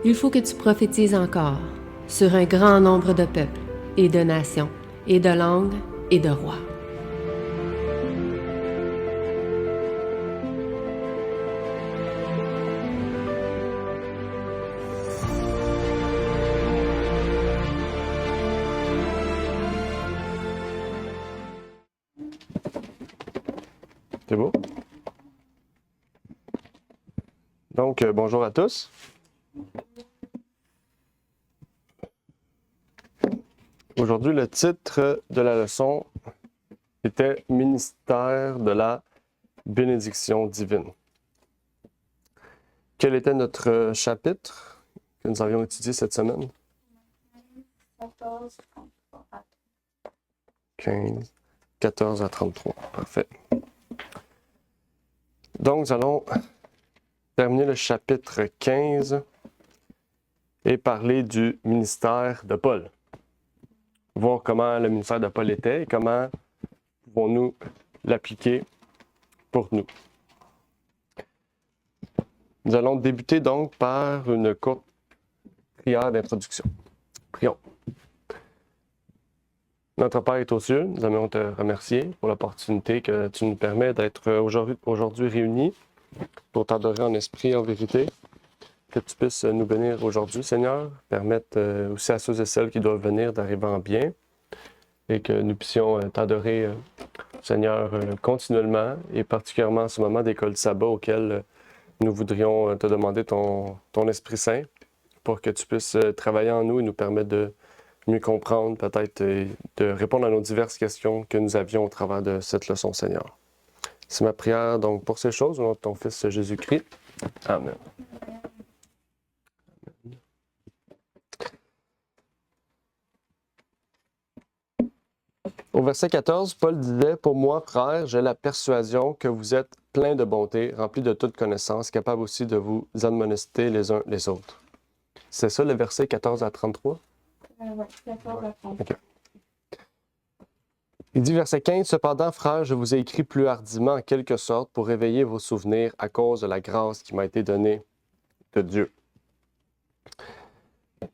Il faut que tu prophétises encore sur un grand nombre de peuples et de nations et de langues et de rois. C'est beau. Donc, bonjour à tous. Aujourd'hui, le titre de la leçon était « Ministère de la bénédiction divine ». Quel était notre chapitre que nous avions étudié cette semaine? 14 à 33. Parfait. Donc, nous allons terminer le chapitre 15 et parler du ministère de Paul. Voir comment le ministère de Paul était et comment pouvons-nous l'appliquer pour nous. Nous allons débuter donc par une courte prière d'introduction. Prions. Notre Père est aux cieux, nous aimerions te remercier pour l'opportunité que tu nous permets d'être aujourd'hui réunis pour t'adorer en esprit et en vérité. Que tu puisses nous bénir aujourd'hui, Seigneur, permettre aussi à ceux et celles qui doivent venir d'arriver en bien et que nous puissions t'adorer, Seigneur, continuellement et particulièrement en ce moment d'école sabbat auquel nous voudrions te demander ton Esprit Saint pour que tu puisses travailler en nous et nous permettre de mieux comprendre peut-être et de répondre à nos diverses questions que nous avions au travers de cette leçon, Seigneur. C'est ma prière donc pour ces choses au nom de ton Fils Jésus-Christ. Amen. Au verset 14, Paul disait « Pour moi, frères, j'ai la persuasion que vous êtes pleins de bonté, remplis de toute connaissance, capables aussi de vous admonester les uns les autres. » C'est ça le verset 14 à 33? Oui, 14 à 30. Okay. Il dit verset 15, « Cependant, frères, je vous ai écrit plus hardiment en quelque sorte pour réveiller vos souvenirs à cause de la grâce qui m'a été donnée de Dieu. »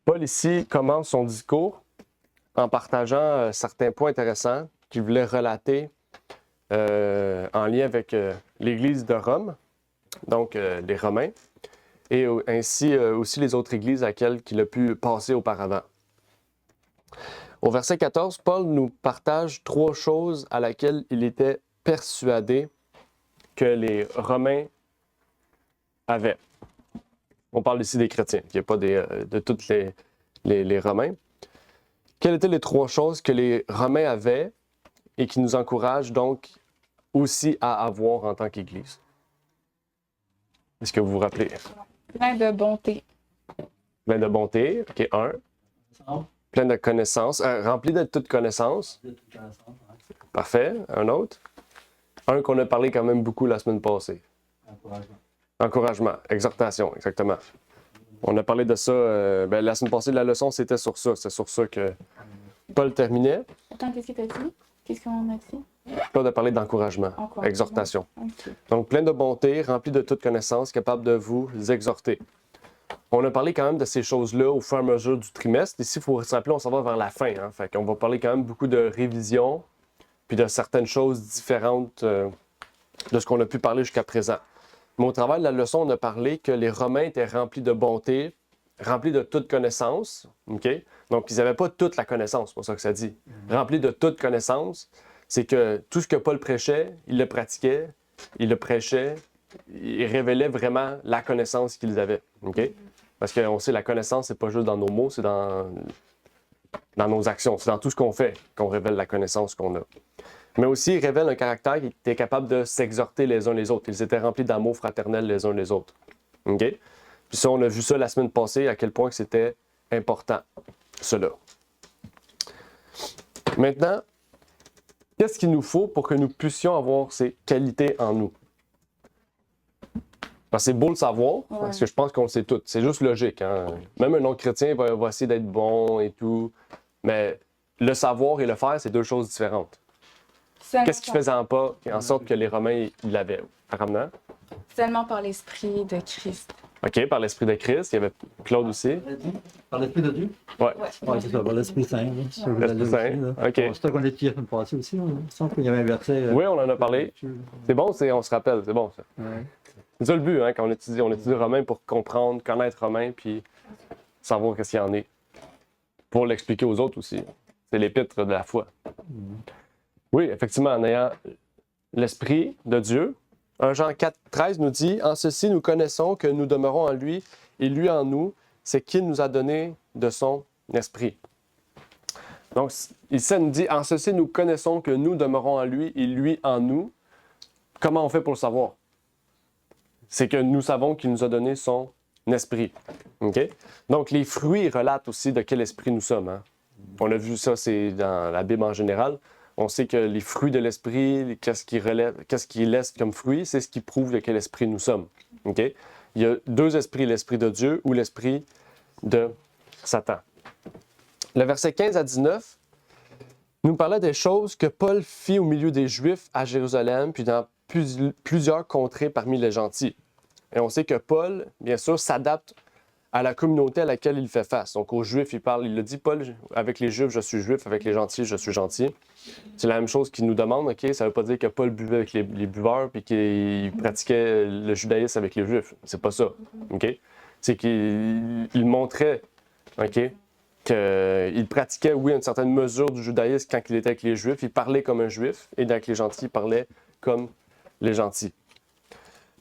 Paul ici commence son discours en partageant certains points intéressants qu'il voulait relater en lien avec l'Église de Rome, donc les Romains, et ainsi aussi les autres églises à laquelle il a pu passer auparavant. Au verset 14, Paul nous partage trois choses à laquelle il était persuadé que les Romains avaient. On parle ici des chrétiens, il n'y a pas de tous les Romains. Quelles étaient les trois choses que les Romains avaient et qui nous encouragent donc aussi à avoir en tant qu'Église? Est-ce que vous vous rappelez? Plein de bonté. Plein de bonté, OK, un. Plein de connaissances, rempli de toute connaissance. Parfait, un autre. Un qu'on a parlé quand même beaucoup la semaine passée. Encouragement, exhortation, exactement. On a parlé de ça, la semaine passée, la leçon, c'était sur ça. C'est sur ça que Paul terminait. Attends, qu'est-ce que tu as dit? Qu'est-ce qu'on a dit? Paul a parlé d'encouragement, exhortation. Okay. Donc, plein de bonté, rempli de toute connaissance, capable de vous exhorter. On a parlé quand même de ces choses-là au fur et à mesure du trimestre. Ici, il faut se rappeler, on s'en va vers la fin. Hein? Fait qu'on va parler quand même beaucoup de révision, puis de certaines choses différentes de ce qu'on a pu parler jusqu'à présent. Mais au travers de la leçon, on a parlé que les Romains étaient remplis de bonté, remplis de toute connaissance. Okay? Donc, ils n'avaient pas toute la connaissance, c'est pour ça que ça dit. Remplis de toute connaissance, c'est que tout ce que Paul prêchait, il le pratiquait, il le prêchait, il révélait vraiment la connaissance qu'ils avaient. Okay? Parce qu'on sait, la connaissance, c'est pas juste dans nos mots, c'est dans nos actions, c'est dans tout ce qu'on fait qu'on révèle la connaissance qu'on a. Mais aussi, il révèle un caractère qui était capable de s'exhorter les uns les autres. Ils étaient remplis d'amour fraternel les uns les autres. Okay? Puis ça, on a vu ça la semaine passée, à quel point c'était important, cela. Maintenant, qu'est-ce qu'il nous faut pour que nous puissions avoir ces qualités en nous? Parce que c'est beau le savoir, parce que je pense qu'on le sait tout. C'est juste logique. Hein? Même un non-chrétien va essayer d'être bon et tout. Mais le savoir et le faire, c'est deux choses différentes. Qu'est-ce qui faisait en sorte que les Romains l'avaient? Apparemment? Seulement par l'Esprit de Christ. OK, par l'Esprit de Christ. Il y avait Claude aussi. Par l'Esprit de Dieu? Ouais. Oui, c'est ça, par l'Esprit Saint. Là, si on veut L'Esprit aller Saint, aussi, là. OK. C'est ça qu'on a dit la semaine passée aussi. Il me semble qu'il y avait un verset. Oui, on en a parlé. C'est bon, on se rappelle, c'est bon ça. Ouais. C'est ça le but, hein, quand on étudie Romain pour comprendre, connaître Romain, puis savoir qu'est-ce qu'il y en est. Pour l'expliquer aux autres aussi. C'est l'épître de la foi. Oui, effectivement, en ayant l'Esprit de Dieu, 1 Jean 4, 13 nous dit « En ceci, nous connaissons que nous demeurons en lui et lui en nous, c'est qu'il nous a donné de son Esprit. » Donc, ici, ça nous dit « En ceci, nous connaissons que nous demeurons en lui et lui en nous. » Comment on fait pour le savoir? C'est que nous savons qu'il nous a donné son esprit. Okay? Donc, les fruits relatent aussi de quel esprit nous sommes. Hein? On a vu ça, c'est dans la Bible en général. On sait que les fruits de l'esprit, qu'est-ce qui laisse comme fruit, c'est ce qui prouve de quel esprit nous sommes. Okay? Il y a deux esprits, l'esprit de Dieu ou l'esprit de Satan. Le verset 15 à 19 nous parlait des choses que Paul fit au milieu des Juifs à Jérusalem, puis dans plusieurs contrées parmi les gentils. Et on sait que Paul, bien sûr, s'adapte à la communauté à laquelle il fait face. Donc aux Juifs, il le dit, Paul, avec les Juifs, je suis Juif, avec les gentils, je suis gentil. C'est la même chose qu'il nous demande, OK? Ça ne veut pas dire que Paul buvait avec les buveurs puis qu'il pratiquait le judaïsme avec les Juifs. C'est pas ça, OK? C'est qu'il montrait, OK? Qu'il pratiquait, oui, une certaine mesure du judaïsme quand il était avec les Juifs. Il parlait comme un Juif, et avec les gentils, il parlait comme les gentils.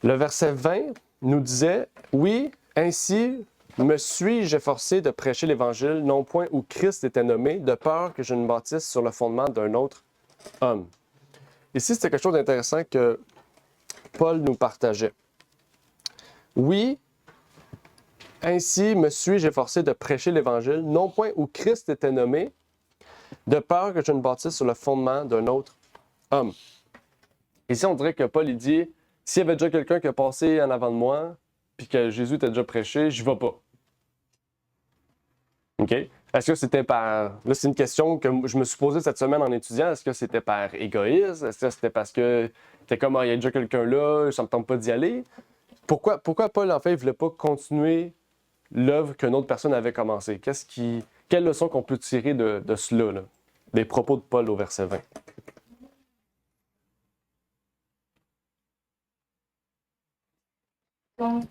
Le verset 20 nous disait, « Oui, ainsi me suis-je efforcé de prêcher l'Évangile, non point où Christ était nommé, de peur que je ne bâtisse sur le fondement d'un autre homme. » Ici, c'était quelque chose d'intéressant que Paul nous partageait. « Oui, ainsi me suis-je efforcé de prêcher l'Évangile, non point où Christ était nommé, de peur que je ne bâtisse sur le fondement d'un autre homme. » Ici, on dirait que Paul, il dit, s'il y avait déjà quelqu'un qui a passé en avant de moi, puis que Jésus était déjà prêché, j'y vais pas. OK? Est-ce que c'était par... Là, c'est une question que je me suis posée cette semaine en étudiant. Est-ce que c'était par égoïsme? Est-ce que c'était parce que t'es comme, il y a déjà quelqu'un là, ça me tente pas d'y aller? Pourquoi Paul, en fait, il voulait pas continuer l'œuvre qu'une autre personne avait commencée? Quelle leçon qu'on peut tirer de cela, là? Des propos de Paul au verset 20? Donc,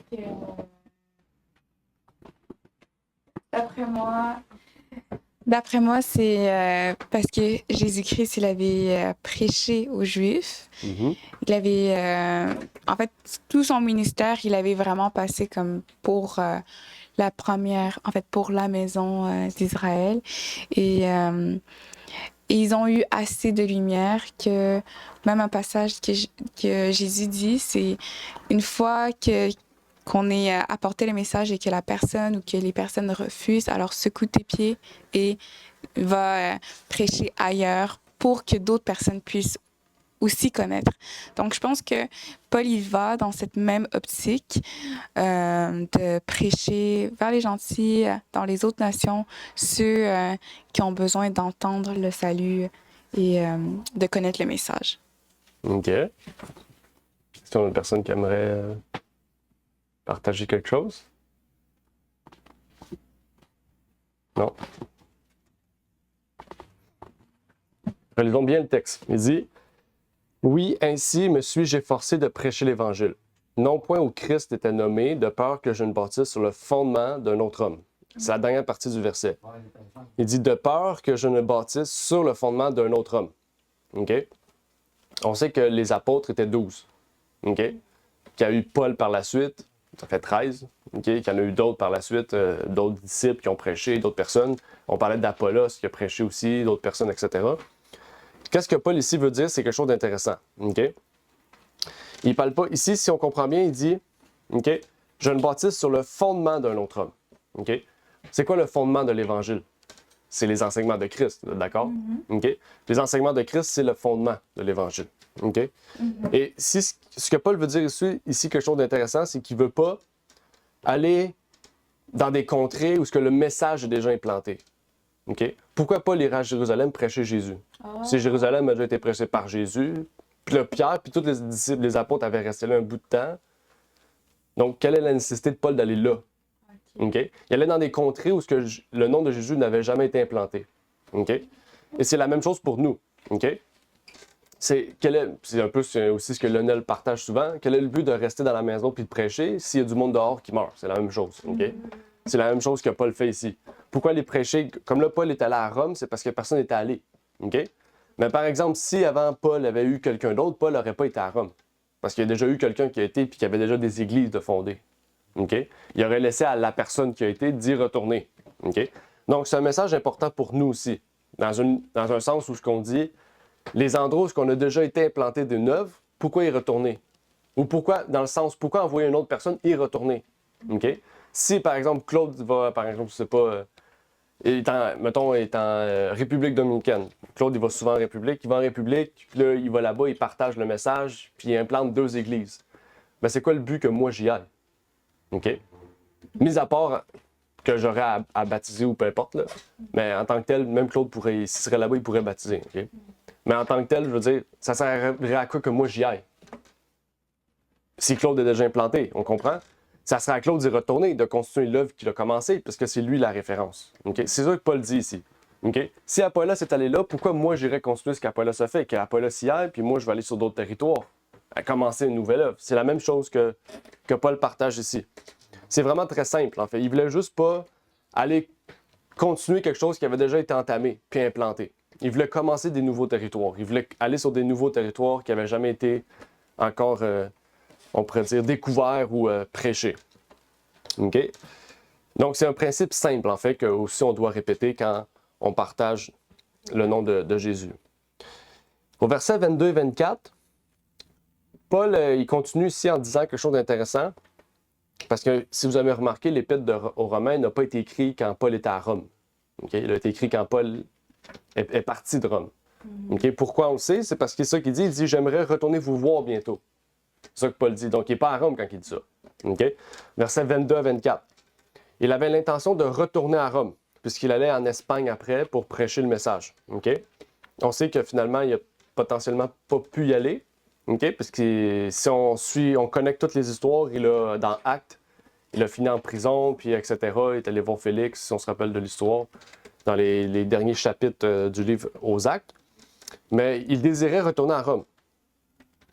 d'après moi, c'est parce que Jésus-Christ, il avait prêché aux Juifs. Mm-hmm. Il avait, en fait, tout son ministère, il avait vraiment passé comme pour pour la maison d'Israël. Et ils ont eu assez de lumière que même un passage que Jésus dit, c'est une fois qu'on ait apporté le message et que la personne ou que les personnes refusent, alors secoue tes pieds et va prêcher ailleurs pour que d'autres personnes puissent aussi connaître. Donc, je pense que Paul, il va dans cette même optique de prêcher vers les gentils, dans les autres nations, ceux qui ont besoin d'entendre le salut et de connaître le message. OK. Est-ce qu'il y a une personne qui aimerait partager quelque chose? Non. Relisons bien le texte. Il dit, « Oui, ainsi me suis-je efforcé de prêcher l'Évangile, non point où Christ était nommé, de peur que je ne bâtisse sur le fondement d'un autre homme. » C'est la dernière partie du verset. Il dit, « De peur que je ne bâtisse sur le fondement d'un autre homme. » OK? On sait que les apôtres étaient 12. OK? Qu'il y a eu Paul par la suite, ça fait 13. OK? Qu'il y en a eu d'autres par la suite, d'autres disciples qui ont prêché, d'autres personnes. On parlait d'Apollos qui a prêché aussi, d'autres personnes, etc. Qu'est-ce que Paul ici veut dire? C'est quelque chose d'intéressant. OK? Il parle pas... Ici, si on comprend bien, il dit, OK, je ne bâtisse sur le fondement d'un autre homme. OK? C'est quoi le fondement de l'Évangile? C'est les enseignements de Christ, d'accord? Mm-hmm. OK? Les enseignements de Christ, c'est le fondement de l'Évangile. OK? Mm-hmm. Et si, ce que Paul veut dire ici quelque chose d'intéressant, c'est qu'il ne veut pas aller dans des contrées où ce que le message est déjà implanté. OK? Pourquoi Paul ira à Jérusalem prêcher Jésus? Oh. Si Jérusalem a déjà été prêché par Jésus, puis là, Pierre, puis tous les disciples, les apôtres avaient resté là un bout de temps. Donc, quelle est la nécessité de Paul d'aller là? Okay? Il allait dans des contrées où le nom de Jésus n'avait jamais été implanté. Okay? Et c'est la même chose pour nous. Okay? C'est un peu aussi ce que Lionel partage souvent. Quel est le but de rester dans la maison puis de prêcher s'il y a du monde dehors qui meurt? C'est la même chose. Okay? C'est la même chose que Paul fait ici. Pourquoi les prêcher? Comme là, Paul est allé à Rome, c'est parce que personne n'était allé. Okay? Mais par exemple, si avant Paul avait eu quelqu'un d'autre, Paul n'aurait pas été à Rome. Parce qu'il y a déjà eu quelqu'un qui a été et qui avait déjà des églises de fonder. Okay? Il aurait laissé à la personne qui a été d'y retourner. Okay? Donc, c'est un message important pour nous aussi. Dans un sens où ce qu'on dit, les endroits où on a déjà été implanté d'une œuvre, pourquoi y retourner? Ou pourquoi, dans le sens, pourquoi envoyer une autre personne y retourner? Okay? Si, par exemple, Claude va, par exemple, je sais pas, est en République dominicaine. Claude, il va souvent en République. Il va en République, puis là, il va là-bas, il partage le message, puis il implante 2 églises. Ben, c'est quoi le but que moi j'y aille? OK? Mis à part que j'aurais à baptiser ou peu importe, là. Mais en tant que tel, même Claude pourrait, s'il serait là-bas, il pourrait baptiser. Okay? Mais en tant que tel, je veux dire, ça servirait à quoi que moi j'y aille? Si Claude est déjà implanté, on comprend? Ça serait à Claude d'y retourner, de continuer l'œuvre qu'il a commencée, parce que c'est lui la référence. Okay? C'est ça que Paul dit ici. Okay? Si Apollos est allé là, pourquoi moi j'irais continuer ce qu'Apollos a fait? Qu'Apollos y aille, puis moi je vais aller sur d'autres territoires, à commencer une nouvelle œuvre. C'est la même chose que Paul partage ici. C'est vraiment très simple, en fait. Il voulait juste pas aller continuer quelque chose qui avait déjà été entamé, puis implanté. Il voulait commencer des nouveaux territoires. Il voulait aller sur des nouveaux territoires qui n'avaient jamais été encore, on pourrait dire, découverts ou prêchés. OK? Donc, c'est un principe simple, en fait, que aussi on doit répéter quand on partage le nom de Jésus. Au verset 22 et 24, Paul, il continue ici en disant quelque chose d'intéressant. Parce que, si vous avez remarqué, l'Épître aux Romains n'a pas été écrit quand Paul était à Rome. Okay? Il a été écrit quand Paul est parti de Rome. Okay? Pourquoi on le sait? C'est parce que c'est ça qu'il dit. Il dit « J'aimerais retourner vous voir bientôt ». C'est ça que Paul dit. Donc, il n'est pas à Rome quand il dit ça. Okay? Verset 22 à 24. Il avait l'intention de retourner à Rome, puisqu'il allait en Espagne après pour prêcher le message. Okay? On sait que finalement, il n'a potentiellement pas pu y aller. Okay? Parce que si on connecte toutes les histoires, dans Actes, il a fini en prison, puis etc. Il est allé voir Félix, si on se rappelle de l'histoire, dans les derniers chapitres du livre aux Actes. Mais il désirait retourner à Rome.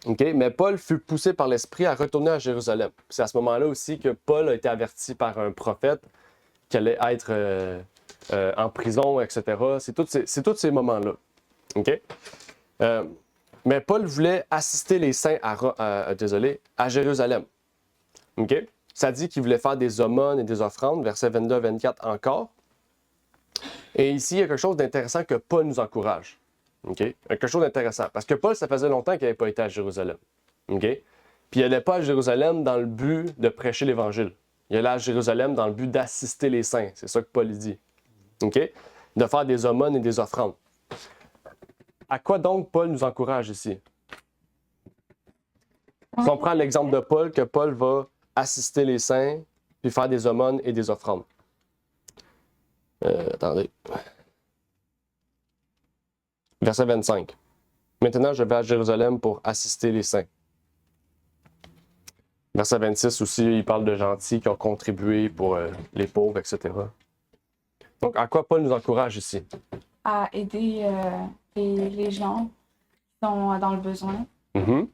Okay? Mais Paul fut poussé par l'Esprit à retourner à Jérusalem. C'est à ce moment-là aussi que Paul a été averti par un prophète qu'il allait être en prison, etc. C'est tous ces moments-là. Okay? Mais Paul voulait assister les saints à Jérusalem. Okay? Ça dit qu'il voulait faire des aumônes et des offrandes, versets 22 à 24 encore. Et ici, il y a quelque chose d'intéressant que Paul nous encourage. Okay? Quelque chose d'intéressant. Parce que Paul, ça faisait longtemps qu'il n'avait pas été à Jérusalem. Okay? Puis il n'allait pas à Jérusalem dans le but de prêcher l'Évangile. Il allait à Jérusalem dans le but d'assister les saints. C'est ça que Paul dit. Okay? De faire des aumônes et des offrandes. À quoi donc Paul nous encourage ici? Si on prend l'exemple de Paul, que Paul va assister les saints, puis faire des aumônes et des offrandes. Attendez. Verset 25. Maintenant, je vais à Jérusalem pour assister les saints. Verset 26 aussi, il parle de gentils qui ont contribué pour les pauvres, etc. Donc, à quoi Paul nous encourage ici? À aider les gens qui sont dans le besoin. Mm-hmm.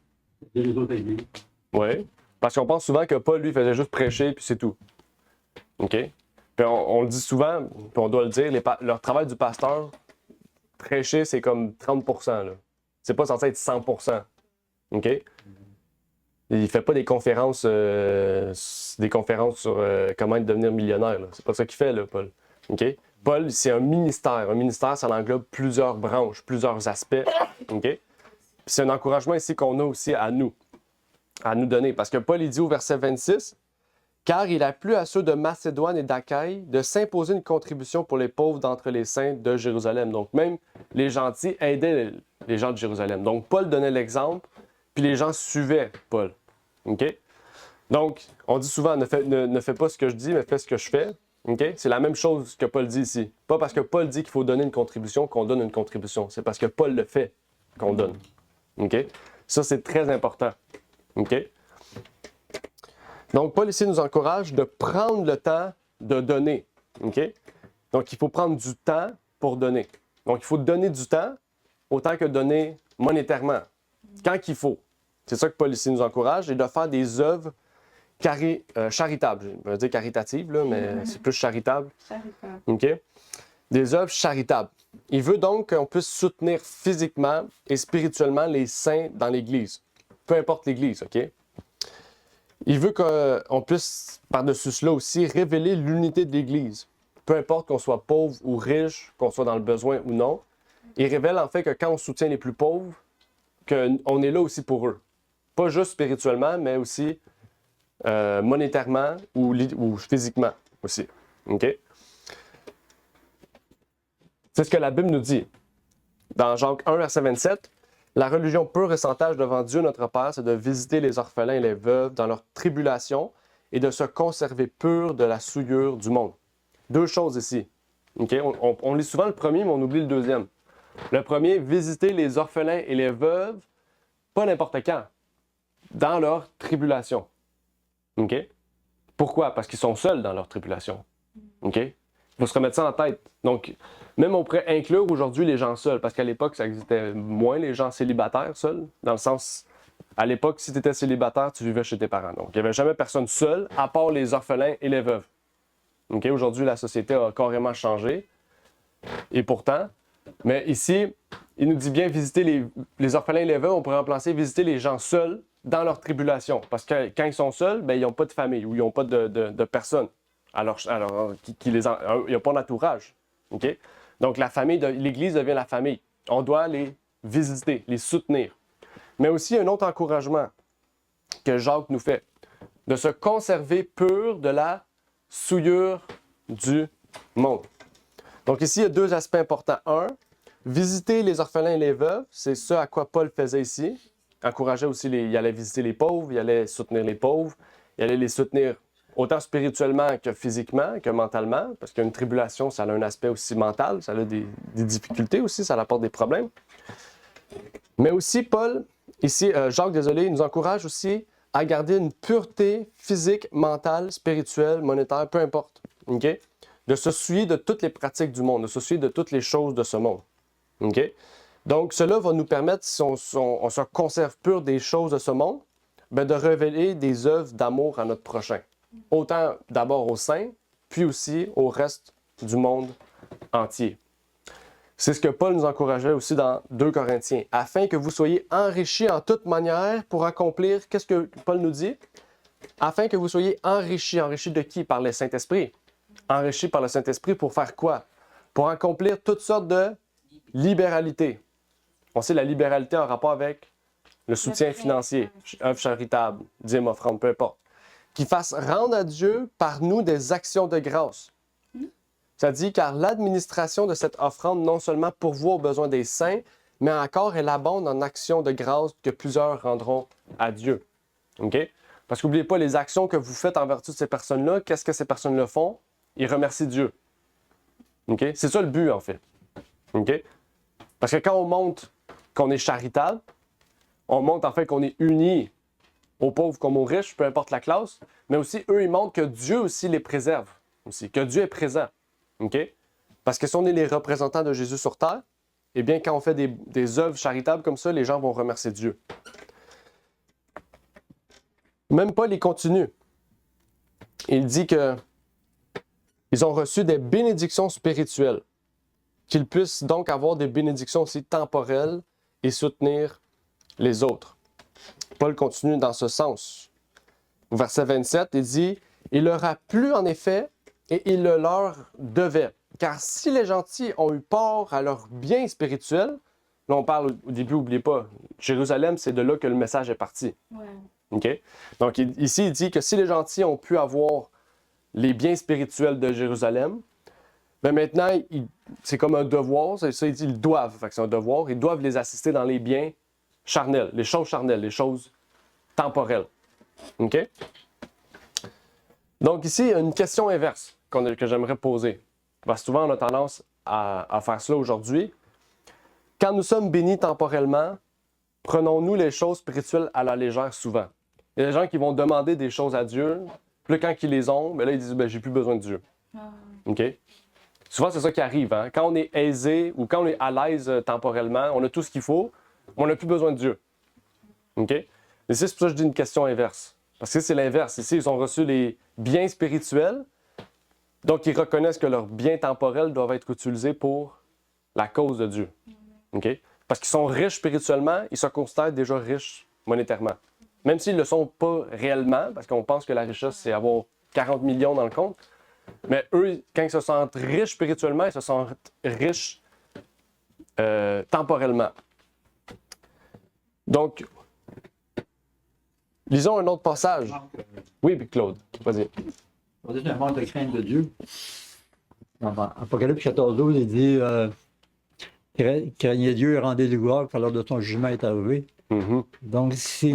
Et les autres églises. Oui. Parce qu'on pense souvent que Paul, lui, faisait juste prêcher, puis c'est tout. OK? Puis on le dit souvent, puis on doit le dire, leur travail du pasteur, prêcher, c'est comme 30%. Là. C'est pas censé être 100%. OK? Il fait pas des conférences sur comment devenir millionnaire. Là. C'est pas ça qu'il fait, là, Paul. OK? Paul, c'est un ministère. Un ministère, ça englobe plusieurs branches, plusieurs aspects. OK? Puis c'est un encouragement ici qu'on a aussi à nous donner. Parce que Paul, il dit au verset 26, « Car il a plu à ceux de Macédoine et d'Achaïe de s'imposer une contribution pour les pauvres d'entre les saints de Jérusalem. » Donc même les gentils aidaient les gens de Jérusalem. Donc Paul donnait l'exemple, puis les gens suivaient Paul. OK? Donc, on dit souvent, ne fais pas ce que je dis, mais fais ce que je fais. Okay? C'est la même chose que Paul dit ici. Pas parce que Paul dit qu'il faut donner une contribution qu'on donne une contribution. C'est parce que Paul le fait qu'on donne. Okay? Ça, c'est très important. Okay? Donc, Paul ici nous encourage de prendre le temps de donner. OK? Donc, il faut prendre du temps pour donner. Donc, il faut donner du temps autant que donner monétairement, quand il faut. C'est ça que Paul ici nous encourage, et de faire des œuvres charitables. Je vais dire caritatives, là, mais c'est plus charitable. Charitable. OK? Des œuvres charitables. Il veut donc qu'on puisse soutenir physiquement et spirituellement les saints dans l'Église. Peu importe l'Église, OK? Il veut qu'on puisse, par-dessus cela aussi, révéler l'unité de l'Église. Peu importe qu'on soit pauvre ou riche, qu'on soit dans le besoin ou non. Il révèle en fait que quand on soutient les plus pauvres, qu'on est là aussi pour eux. Pas juste spirituellement, mais aussi monétairement ou physiquement aussi. OK? C'est ce que la Bible nous dit. Dans Jacques 1, verset 27, « La religion pure et sans tache devant Dieu notre Père, c'est de visiter les orphelins et les veuves dans leur tribulation et de se conserver pur de la souillure du monde. » Deux choses ici. Okay? On lit souvent le premier, mais on oublie le deuxième. Le premier, visiter les orphelins et les veuves, pas n'importe quand, dans leur tribulation. OK? Pourquoi? Parce qu'ils sont seuls dans leur tribulation. OK? Il faut se remettre ça en tête. Donc, même on pourrait inclure aujourd'hui les gens seuls, parce qu'à l'époque, ça existait moins les gens célibataires seuls, dans le sens, à l'époque, si tu étais célibataire, tu vivais chez tes parents. Donc, il n'y avait jamais personne seul, à part les orphelins et les veuves. OK? Aujourd'hui, la société a carrément changé. Et pourtant, mais ici, il nous dit bien visiter les orphelins et les veuves, on pourrait remplacer visiter les gens seuls dans leur tribulation. Parce que quand ils sont seuls, ben, ils n'ont pas de famille ou ils n'ont pas de personne. Alors il n'y a pas d'entourage. OK? Donc, l'Église devient la famille. On doit les visiter, les soutenir. Mais aussi, un autre encouragement que Jacques nous fait, de se conserver pur de la souillure du monde. Donc ici, il y a deux aspects importants. Un, visiter les orphelins et les veuves, c'est ce à quoi Paul faisait ici. Encourageait aussi, il allait visiter les pauvres, il allait soutenir les pauvres, il allait les soutenir autant spirituellement que physiquement, que mentalement, parce qu'une tribulation, ça a un aspect aussi mental, ça a des difficultés aussi, ça apporte des problèmes. Mais aussi, Jacques, il nous encourage aussi à garder une pureté physique, mentale, spirituelle, monétaire, peu importe. OK? De se soucier de toutes les pratiques du monde, de se soucier de toutes les choses de ce monde. OK? Donc, cela va nous permettre, si on se conserve pur des choses de ce monde, ben de révéler des œuvres d'amour à notre prochain. Autant d'abord aux saints, puis aussi au reste du monde entier. C'est ce que Paul nous encourageait aussi dans 2 Corinthiens, afin que vous soyez enrichis en toute manière pour accomplir, qu'est-ce que Paul nous dit? Afin que vous soyez enrichis. Enrichis de qui? Par le Saint-Esprit. Enrichis par le Saint-Esprit pour faire quoi? Pour accomplir toutes sortes de libéralité. On sait la libéralité en rapport avec le soutien financier, œuvre charitable, dîme, offrande, peu importe. Qui fasse rendre à Dieu par nous des actions de grâce. Ça dit, car l'administration de cette offrande non seulement pourvoit aux besoins des saints, mais encore elle abonde en actions de grâce que plusieurs rendront à Dieu. OK? Parce qu'oubliez pas, les actions que vous faites en vertu de ces personnes-là, qu'est-ce que ces personnes-là font? Ils remercient Dieu. OK? C'est ça le but, en fait. OK? Parce que quand on montre qu'on est charitable, on montre en fait qu'on est unis aux pauvres comme aux riches, peu importe la classe, mais aussi, eux, ils montrent que Dieu aussi les préserve, aussi, que Dieu est présent. OK? Parce que si on est les représentants de Jésus sur terre, eh bien, quand on fait des œuvres charitables comme ça, les gens vont remercier Dieu. Même Paul, il continue. Il dit que ils ont reçu des bénédictions spirituelles, qu'ils puissent donc avoir des bénédictions aussi temporelles et soutenir les autres. Paul continue dans ce sens. Au verset 27, il dit « Il leur a plu en effet, et il le leur devait. Car si les gentils ont eu part à leur bien spirituel, là on parle au début, n'oubliez pas, Jérusalem, c'est de là que le message est parti. Ouais. OK? Donc ici, il dit que si les gentils ont pu avoir les biens spirituels de Jérusalem, bien maintenant, c'est comme un devoir, c'est ça, il dit ils doivent, fait que c'est un devoir, ils doivent les assister dans les biens charnels, les choses temporelles. OK? Donc ici, il y a une question inverse que j'aimerais poser. Parce que souvent, on a tendance à faire cela aujourd'hui. Quand nous sommes bénis temporellement, prenons-nous les choses spirituelles à la légère souvent? Il y a des gens qui vont demander des choses à Dieu, Puis là, quand ils les ont, ben là, ils disent, ben, j'ai plus besoin de Dieu. OK? Souvent, c'est ça qui arrive. Hein? Quand on est aisé ou quand on est à l'aise temporellement, on a tout ce qu'il faut, mais on n'a plus besoin de Dieu. OK? Et c'est pour ça que je dis une question inverse. Parce que c'est l'inverse. Ici, ils ont reçu les biens spirituels, donc ils reconnaissent que leurs biens temporels doivent être utilisés pour la cause de Dieu. OK? Parce qu'ils sont riches spirituellement, ils se considèrent déjà riches monétairement. Même s'ils ne le sont pas réellement, parce qu'on pense que la richesse, c'est avoir 40 millions dans le compte, mais eux, quand ils se sentent riches spirituellement, ils se sentent riches temporellement. Donc, lisons un autre passage. Oui, puis Claude, vas-y. On dit un manque de crainte de Dieu. Dans Apocalypse 14:12, il dit craignez Dieu et rendez-lui gloire, car l'heure de son jugement est arrivé. Mm-hmm. Donc, si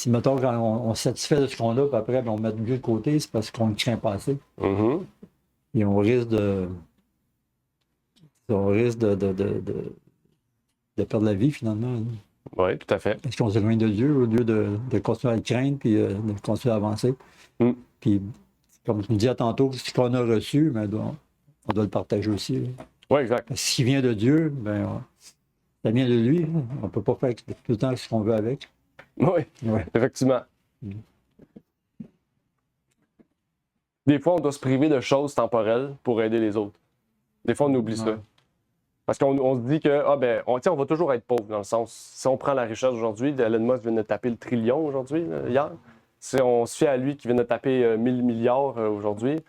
mettons, quand on se satisfait de ce qu'on a, puis après, on met Dieu de côté, c'est parce qu'on ne craint pas assez. Mm-hmm. Et on risque de perdre la vie, finalement. Oui, tout à fait. Est-ce qu'on s'éloigne de Dieu au lieu de continuer à le craindre puis de continuer à avancer? Mm. Puis, comme tu me disais tantôt, ce qu'on a reçu, ben, on doit le partager aussi. Oui, exact. Parce que ce qui vient de Dieu, ben, ça vient de lui. On ne peut pas faire tout le temps ce qu'on veut avec. Oui, Ouais. effectivement. Mm. Des fois, on doit se priver de choses temporelles pour aider les autres. Des fois, on oublie ça. Ouais. Parce qu'on se dit que, on va toujours être pauvre, dans le sens, si on prend la richesse aujourd'hui, Elon Musk vient de taper le trillion aujourd'hui, hier. Si on se fie à lui qui vient de taper 1000 milliards aujourd'hui,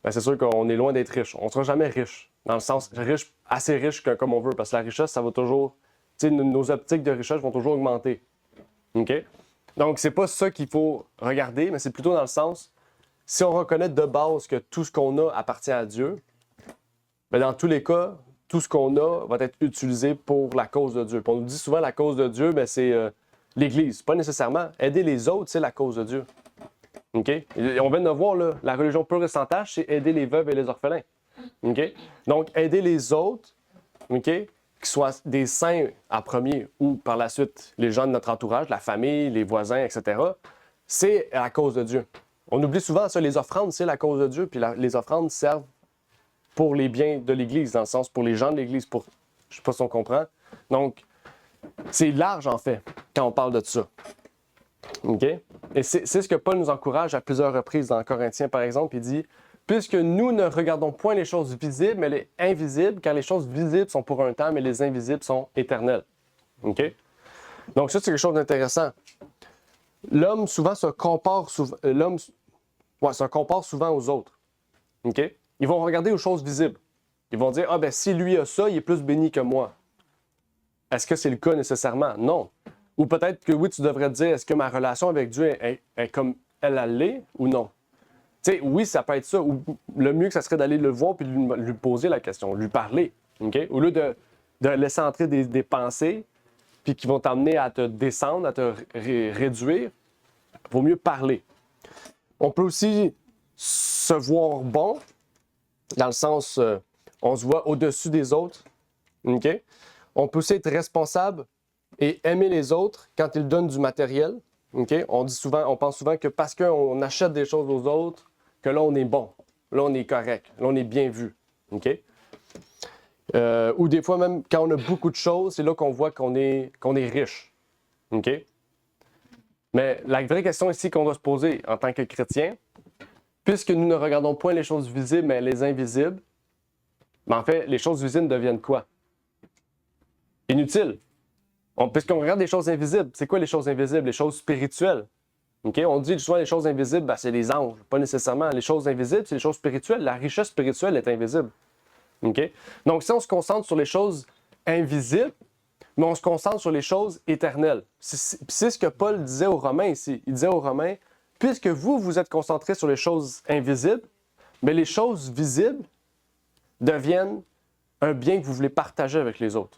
ben c'est sûr qu'on est loin d'être riche. On ne sera jamais riche, dans le sens riche, assez riche comme on veut, parce que la richesse, ça va toujours, nos optiques de richesse vont toujours augmenter. OK? Donc, c'est pas ça qu'il faut regarder, mais c'est plutôt dans le sens, si on reconnaît de base que tout ce qu'on a appartient à Dieu, ben dans tous les cas, tout ce qu'on a va être utilisé pour la cause de Dieu. Puis on nous dit souvent la cause de Dieu, ben c'est l'Église. Pas nécessairement. Aider les autres, c'est la cause de Dieu. OK? Et on vient de voir, là, la religion pure et sans tâche, c'est aider les veuves et les orphelins. OK? Donc, aider les autres, OK, qu'ils soient des saints en premier ou par la suite les gens de notre entourage, la famille, les voisins, etc., c'est la cause de Dieu. On oublie souvent ça, les offrandes, c'est la cause de Dieu, puis les offrandes servent pour les biens de l'Église, dans le sens pour les gens de l'Église, je ne sais pas si on comprend. Donc, c'est large, en fait, quand on parle de ça. OK? Et c'est ce que Paul nous encourage à plusieurs reprises dans Corinthiens, par exemple. Il dit « Puisque nous ne regardons point les choses visibles, mais les invisibles, car les choses visibles sont pour un temps, mais les invisibles sont éternelles. » OK? Donc, ça, c'est quelque chose d'intéressant. L'homme, souvent, se compare souvent aux autres. OK? Ils vont regarder aux choses visibles. Ils vont dire, si lui a ça, il est plus béni que moi. Est-ce que c'est le cas nécessairement? Non. Ou peut-être que oui, tu devrais te dire, est-ce que ma relation avec Dieu est comme elle l'est ou non? Tu sais, oui, ça peut être ça. Ou le mieux que ça serait d'aller le voir puis lui poser la question, lui parler. Okay? Au lieu de laisser entrer des pensées puis qui vont t'amener à te descendre, à te réduire, il vaut mieux parler. On peut aussi se voir bon, dans le sens, on se voit au-dessus des autres. Okay? On peut aussi être responsable et aimer les autres quand ils donnent du matériel. Okay? On pense souvent que parce qu'on achète des choses aux autres, que là, on est bon. Là, on est correct. Là, on est bien vu. Okay? Ou des fois, même quand on a beaucoup de choses, c'est là qu'on voit qu'on est riche. Okay? Mais la vraie question ici qu'on doit se poser en tant que chrétien, puisque nous ne regardons point les choses visibles, mais les invisibles, mais en fait, les choses visibles deviennent quoi? Inutiles. Puisqu'on regarde les choses invisibles, c'est quoi les choses invisibles? Les choses spirituelles. Okay? On dit souvent les choses invisibles, c'est les anges. Pas nécessairement. Les choses invisibles, c'est les choses spirituelles. La richesse spirituelle est invisible. Okay? Donc, si on se concentre sur les choses invisibles, mais on se concentre sur les choses éternelles. C'est ce que Paul disait aux Romains ici. Il disait aux Romains, puisque vous êtes concentrés sur les choses invisibles, mais les choses visibles deviennent un bien que vous voulez partager avec les autres.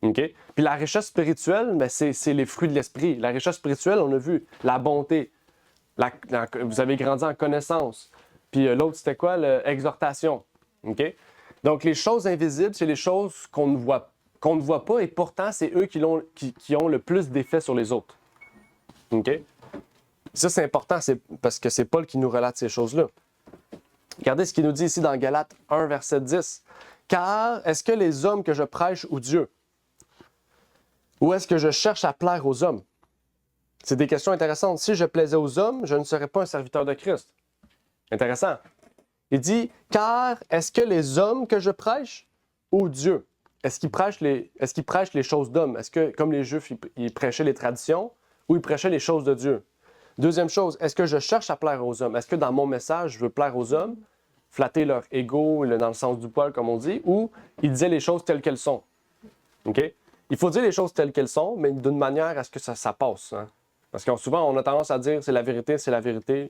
Okay? Puis la richesse spirituelle, ben c'est les fruits de l'esprit. La richesse spirituelle, on a vu la bonté. Vous avez grandi en connaissance. Puis l'autre, c'était quoi? L'exhortation. Okay? Donc les choses invisibles, c'est les choses qu'on ne voit pas et pourtant, c'est eux qui ont le plus d'effet sur les autres. OK? Ça, c'est important, c'est parce que c'est Paul qui nous relate ces choses-là. Regardez ce qu'il nous dit ici dans Galates 1, verset 10. « Car est-ce que les hommes que je prêche ou Dieu? Ou est-ce que je cherche à plaire aux hommes? » C'est des questions intéressantes. Si je plaisais aux hommes, je ne serais pas un serviteur de Christ. Intéressant. Il dit, car est-ce que les hommes que je prêche ou Dieu? Est-ce qu'ils prêchent les choses d'hommes? Est-ce que, comme les Juifs, ils prêchaient les traditions ou ils prêchaient les choses de Dieu? Deuxième chose, est-ce que je cherche à plaire aux hommes? Est-ce que dans mon message, je veux plaire aux hommes, flatter leur ego dans le sens du poil, comme on dit, ou ils disaient les choses telles qu'elles sont? OK? Il faut dire les choses telles qu'elles sont, mais d'une manière à ce que ça passe. Hein? Parce que souvent, on a tendance à dire c'est la vérité,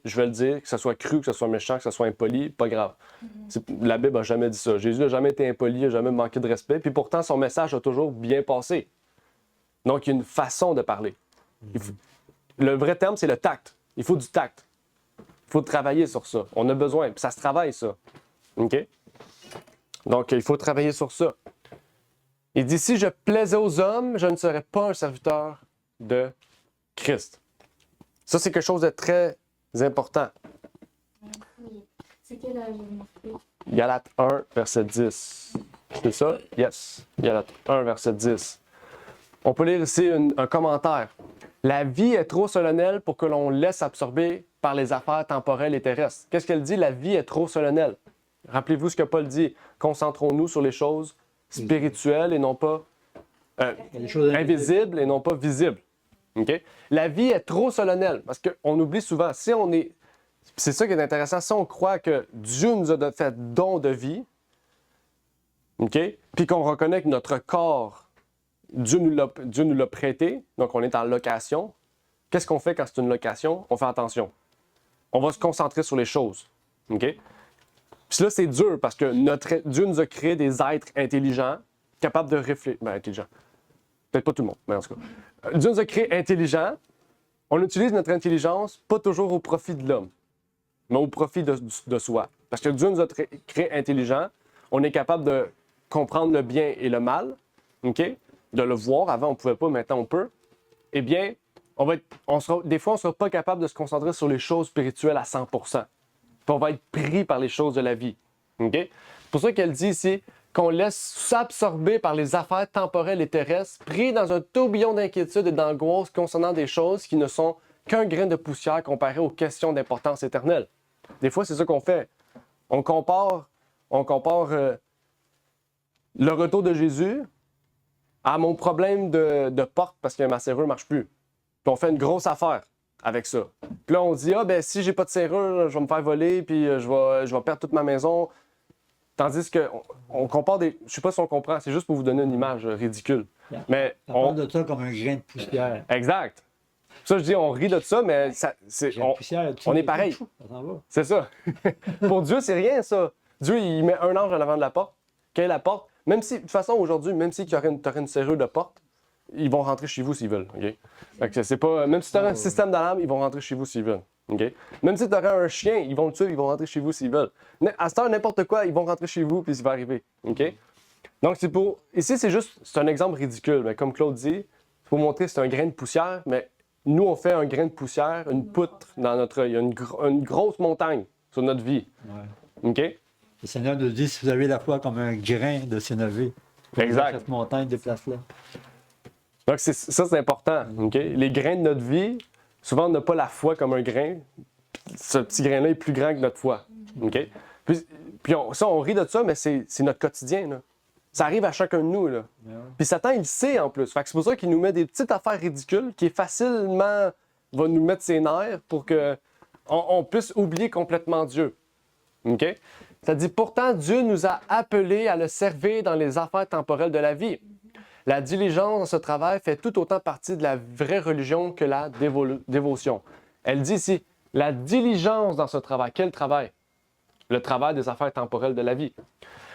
je vais le dire, que ce soit cru, que ce soit méchant, que ce soit impoli, pas grave. La Bible n'a jamais dit ça. Jésus n'a jamais été impoli, n'a jamais manqué de respect, puis pourtant, son message a toujours bien passé. Donc, il y a une façon de parler. Le vrai terme, c'est le tact. Il faut du tact. Il faut travailler sur ça. On a besoin, puis ça se travaille, ça. OK? Donc, il faut travailler sur ça. Il dit, si je plaisais aux hommes, je ne serais pas un serviteur de Christ. Ça, c'est quelque chose de très important. C'est quel âge? Galates 1, verset 10. C'est ça? Yes. Galates 1, verset 10. On peut lire ici un commentaire. La vie est trop solennelle pour que l'on laisse absorber par les affaires temporelles et terrestres. Qu'est-ce qu'elle dit? La vie est trop solennelle. Rappelez-vous ce que Paul dit. Concentrons-nous sur les choses spirituelles et non pas invisibles et non pas visibles. Okay? La vie est trop solennelle parce qu'on oublie souvent, si on est. C'est ça qui est intéressant, si on croit que Dieu nous a fait don de vie, okay? Puis qu'on reconnaît que notre corps, Dieu nous l'a prêté, donc on est en location, qu'est-ce qu'on fait quand c'est une location? On fait attention. On va se concentrer sur les choses. Okay? Puis là, c'est dur parce que Dieu nous a créé des êtres intelligents, capables de réfléchir. Ben, intelligents. Peut-être pas tout le monde, mais en tout cas. Dieu nous a créés intelligents. On utilise notre intelligence pas toujours au profit de l'homme, mais au profit de soi. Parce que Dieu nous a créés intelligents. On est capable de comprendre le bien et le mal, okay? De le voir. Avant, on ne pouvait pas, maintenant, on peut. Eh bien, des fois, on ne sera pas capable de se concentrer sur les choses spirituelles à 100%. Puis on va être pris par les choses de la vie. Okay? C'est pour ça qu'elle dit ici qu'on laisse s'absorber par les affaires temporelles et terrestres, pris dans un tourbillon d'inquiétude et d'angoisse concernant des choses qui ne sont qu'un grain de poussière comparé aux questions d'importance éternelle. Des fois, c'est ça qu'on fait. On compare le retour de Jésus à mon problème de porte parce que ma serrure ne marche plus. Puis on fait une grosse affaire avec ça. Puis là, on dit, si j'ai pas de serrure, je vais me faire voler, puis je vais perdre toute ma maison. Tandis qu'on compare des... Je sais pas si on comprend, c'est juste pour vous donner une image ridicule. Mais on parle de ça comme un grain de poussière. Exact. Ça, je dis, on rit de ça, mais on est pareil. C'est ça. Pour Dieu, c'est rien, ça. Dieu, il met un ange en avant de la porte. Quelle est la porte? Même si, de toute façon, aujourd'hui, même si tu aurais une serrure de porte, ils vont rentrer chez vous s'ils veulent. Okay? Fait que c'est pas... Même si tu aurais un système d'alarme, ils vont rentrer chez vous s'ils veulent. Okay? Même si tu aurais un chien, ils vont le tuer, ils vont rentrer chez vous s'ils veulent. À cette heure, n'importe quoi, ils vont rentrer chez vous puis ça va arriver. Okay? Donc, ici, c'est un exemple ridicule. Mais comme Claude dit, pour montrer que c'est un grain de poussière, mais nous, on fait un grain de poussière, une poutre dans notre... Il y a une grosse montagne sur notre vie. Ouais. OK? Le Seigneur nous dit, si vous avez la foi comme un grain de sénévé, exact. Cette montagne déplace-là. Donc, ça, c'est important. Okay? Les grains de notre vie, souvent, on n'a pas la foi comme un grain. Ce petit grain-là est plus grand que notre foi. Okay? Puis on rit de ça, mais c'est notre quotidien. Là. Ça arrive à chacun de nous. Là. Yeah. Puis Satan, il le sait en plus. Fait que c'est pour ça qu'il nous met des petites affaires ridicules qui facilement va nous mettre ses nerfs pour qu'on puisse oublier complètement Dieu. Okay? Ça dit, pourtant, Dieu nous a appelés à le servir dans les affaires temporelles de la vie. La diligence dans ce travail fait tout autant partie de la vraie religion que la dévotion. Elle dit ici, la diligence dans ce travail. Quel travail? Le travail des affaires temporelles de la vie.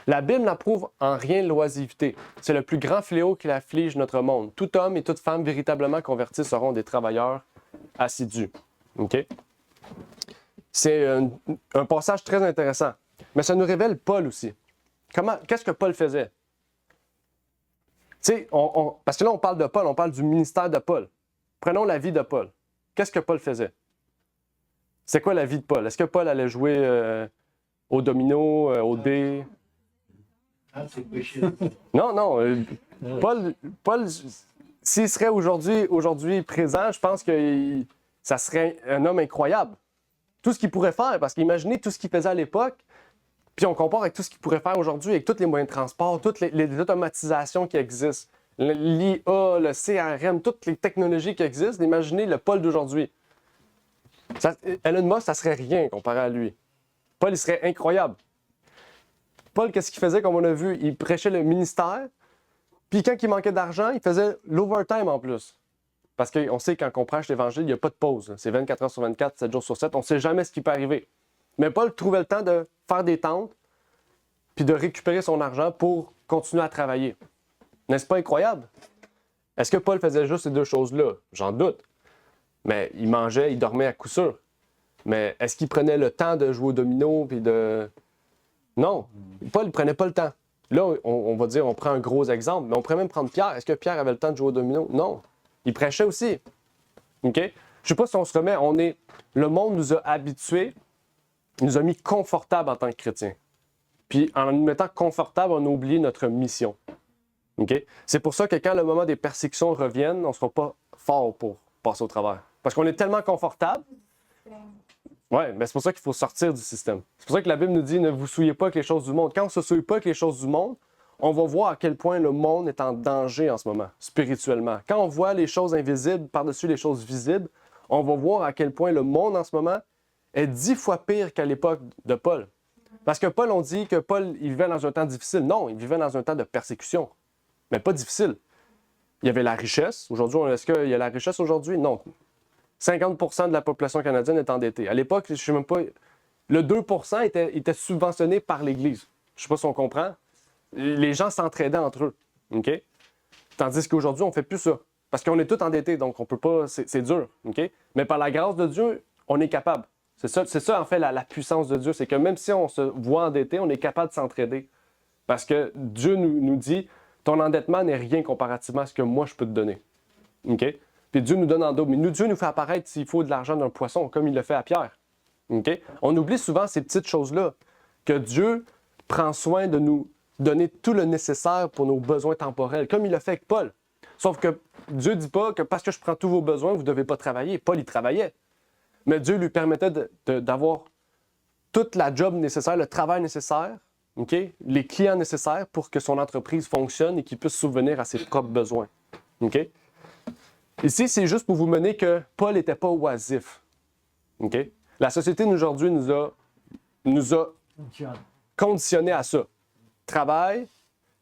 La Bible n'approuve en rien l'oisiveté. C'est le plus grand fléau qui afflige notre monde. Tout homme et toute femme véritablement convertis seront des travailleurs assidus. Okay? C'est un passage très intéressant. Mais ça nous révèle Paul aussi. Qu'est-ce que Paul faisait? Tu sais, parce que là, on parle de Paul, on parle du ministère de Paul. Prenons la vie de Paul. qu'est-ce que Paul faisait? C'est quoi la vie de Paul? Est-ce que Paul allait jouer au domino, au dé? Non, non. Paul s'il serait aujourd'hui présent, je pense que ça serait un homme incroyable. Tout ce qu'il pourrait faire, parce qu'imaginez tout ce qu'il faisait à l'époque, puis on compare avec tout ce qu'il pourrait faire aujourd'hui, avec tous les moyens de transport, toutes les automatisations qui existent, l'IA, le CRM, toutes les technologies qui existent, imaginez le Paul d'aujourd'hui. Elon Musk, ça serait rien comparé à lui. Paul, il serait incroyable. Paul, qu'est-ce qu'il faisait, comme on a vu? Il prêchait le ministère, puis quand il manquait d'argent, il faisait l'overtime en plus. Parce qu'on sait, quand on prêche l'Évangile, il n'y a pas de pause. C'est 24 heures sur 24, 7 jours sur 7. On ne sait jamais ce qui peut arriver. Mais Paul trouvait le temps de faire des tentes puis de récupérer son argent pour continuer à travailler. N'est-ce pas incroyable? Est-ce que Paul faisait juste ces deux choses-là? J'en doute. Mais il mangeait, il dormait à coup sûr. Mais est-ce qu'il prenait le temps de jouer au domino puis de... Non. Paul ne prenait pas le temps. Là, on va dire, on prend un gros exemple, mais on pourrait même prendre Pierre. Est-ce que Pierre avait le temps de jouer au domino? Non. Il prêchait aussi. OK? Je ne sais pas si on se remet, le monde nous a habitués, il nous a mis confortables en tant que chrétiens. Puis en nous mettant confortables, on a oublié notre mission. OK? C'est pour ça que quand le moment des persécutions reviennent, on ne sera pas fort pour passer au travers. Parce qu'on est tellement confortable. Oui, mais c'est pour ça qu'il faut sortir du système. C'est pour ça que la Bible nous dit, ne vous souillez pas avec les choses du monde. Quand on ne se souille pas avec les choses du monde, on va voir à quel point le monde est en danger en ce moment, spirituellement. Quand on voit les choses invisibles par-dessus les choses visibles, on va voir à quel point le monde en ce moment est 10 fois pire qu'à l'époque de Paul. Parce que Paul, on dit que Paul, il vivait dans un temps difficile. Non, il vivait dans un temps de persécution, mais pas difficile. Il y avait la richesse. Aujourd'hui, est-ce qu'il y a la richesse aujourd'hui? Non. 50% de la population canadienne est endettée. À l'époque, je ne sais même pas, le 2% était subventionné par l'Église. Je ne sais pas si on comprend. Les gens s'entraidaient entre eux. OK? Tandis qu'aujourd'hui, on ne fait plus ça. Parce qu'on est tous endettés, donc on peut pas. C'est dur. OK? Mais par la grâce de Dieu, on est capable. C'est ça en fait, la puissance de Dieu. C'est que même si on se voit endetté, on est capable de s'entraider. Parce que Dieu nous dit, ton endettement n'est rien comparativement à ce que moi, je peux te donner. OK? Puis Dieu nous donne en double. Mais Dieu nous fait apparaître s'il faut de l'argent d'un poisson, comme il le fait à Pierre. OK? On oublie souvent ces petites choses-là. Que Dieu prend soin de nous donner tout le nécessaire pour nos besoins temporels, comme il l'a fait avec Paul. Sauf que Dieu ne dit pas que parce que je prends tous vos besoins, vous ne devez pas travailler. Paul, il travaillait. Mais Dieu lui permettait d'avoir toute la job nécessaire, le travail nécessaire, okay? Les clients nécessaires pour que son entreprise fonctionne et qu'il puisse subvenir à ses propres besoins. Okay? Ici, c'est juste pour vous mener que Paul n'était pas oisif. Okay? La société d'aujourd'hui nous a conditionnés à ça. Travail,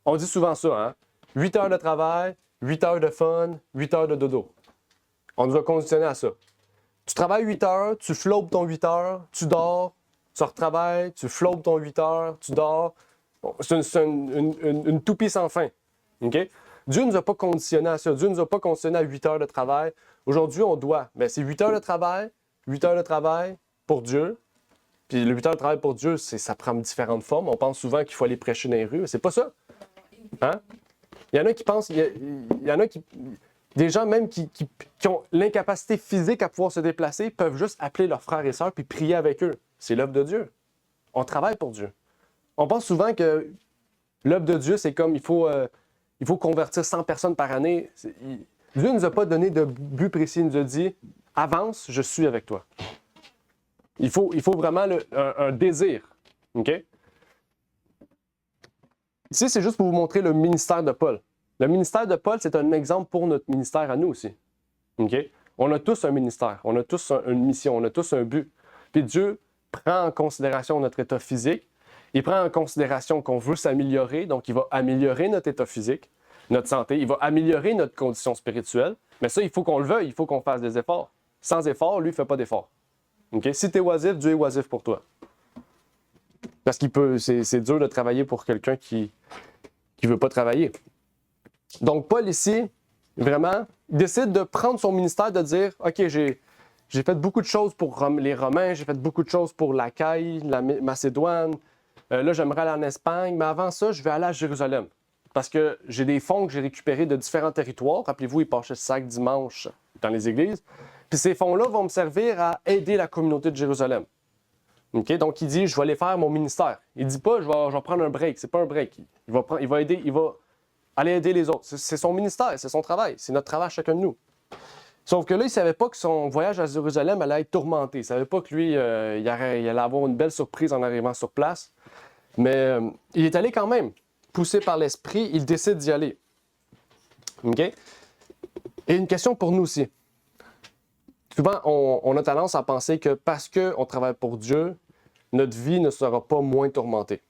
on dit souvent ça, hein? 8 heures de travail, 8 heures de fun, 8 heures de dodo. On nous a conditionnés à ça. Tu travailles 8 heures, tu flopes ton 8 heures, tu dors, tu retravailles, tu flopes ton 8 heures, tu dors. Bon, c'est une toupie sans fin. Okay? Dieu ne nous a pas conditionnés à ça. Dieu ne nous a pas conditionnés à 8 heures de travail. Aujourd'hui, on doit. Mais c'est 8 heures de travail, 8 heures de travail pour Dieu. Puis le 8 heures de travail pour Dieu, ça prend différentes formes. On pense souvent qu'il faut aller prêcher dans les rues. C'est pas ça. Hein? Il y en a qui pensent, des gens même qui ont l'incapacité physique à pouvoir se déplacer peuvent juste appeler leurs frères et sœurs puis prier avec eux. C'est l'œuvre de Dieu. On travaille pour Dieu. On pense souvent que l'œuvre de Dieu, c'est comme il faut convertir 100 personnes par année. Dieu ne nous a pas donné de but précis. Il nous a dit « Avance, je suis avec toi ». Il faut vraiment un désir. OK? Ici, c'est juste pour vous montrer le ministère de Paul. Le ministère de Paul, c'est un exemple pour notre ministère à nous aussi. OK? On a tous un ministère, on a tous une mission, on a tous un but. Puis Dieu prend en considération notre état physique. Il prend en considération qu'on veut s'améliorer, donc il va améliorer notre état physique, notre santé, il va améliorer notre condition spirituelle. Mais ça, il faut qu'on le veuille, il faut qu'on fasse des efforts. Sans effort, lui, il ne fait pas d'efforts. Okay? Si tu es oisif, Dieu est oisif pour toi. Parce que c'est dur de travailler pour quelqu'un qui ne veut pas travailler. Donc, Paul ici, vraiment, il décide de prendre son ministère, de dire « OK, j'ai fait beaucoup de choses pour les Romains, j'ai fait beaucoup de choses pour l'Achaïe, la Macédoine. Là, j'aimerais aller en Espagne, mais avant ça, je vais aller à Jérusalem. Parce que j'ai des fonds que j'ai récupérés de différents territoires. Rappelez-vous, il passait chaque dimanche dans les églises. Puis ces fonds-là vont me servir à aider la communauté de Jérusalem. OK? Donc, il dit, je vais aller faire mon ministère. Il ne dit pas, je vais prendre un break. C'est pas un break. Il va aller aider les autres. C'est son ministère, c'est son travail. C'est notre travail, chacun de nous. Sauf que là, il ne savait pas que son voyage à Jérusalem allait être tourmenté. Il ne savait pas que lui, il allait avoir une belle surprise en arrivant sur place. Mais il est allé quand même. Poussé par l'Esprit, il décide d'y aller. OK? Et une question pour nous aussi. Souvent, on a tendance à penser que parce qu'on travaille pour Dieu, notre vie ne sera pas moins tourmentée.